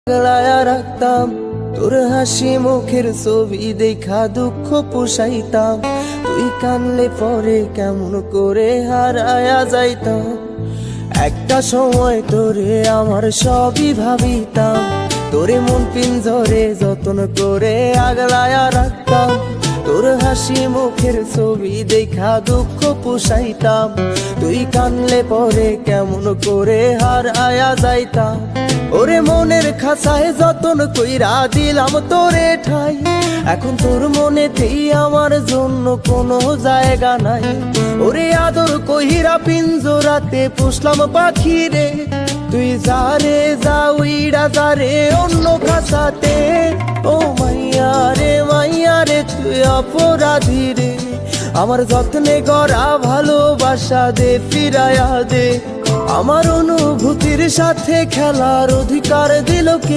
গলায়া রাখতাম তোর হাসি মুখের ছবি দেখা দুঃখ পোষাইতাম, তুই কানলে পরে কেমন করে হারায়া যাইতাম। একটা সময় তোরে আমার সবই ভাবিতাম, তোরে মন পিঞ্জরে যতন করে আগলায়া রাখতাম, তোর হাসি মুখের ছবি দেখা দুঃখ পোষাইতাম, তুই কানলে পরে কেমন করে হারায়া যাইতাম। ওরে মনের খাঁচায় যতন কইরা দিলাম তোরে ঠাই, এখন তোর মনেতেই আমার জন্য কোনো জায়গা নাই। ওরে আদর কইরা পিঞ্জরাতে পুষলাম পাখি রে, তুই যারে যা উইড়া যারে অন্য খাঁচাতে। ও মাইয়া রে তুই অপরাধী রে, আমার যত্নে গড়া ভালোবাসা দে ফিরায়া দে। আমার অনুভূতির সাথে খেলার অধিকার দিল কে?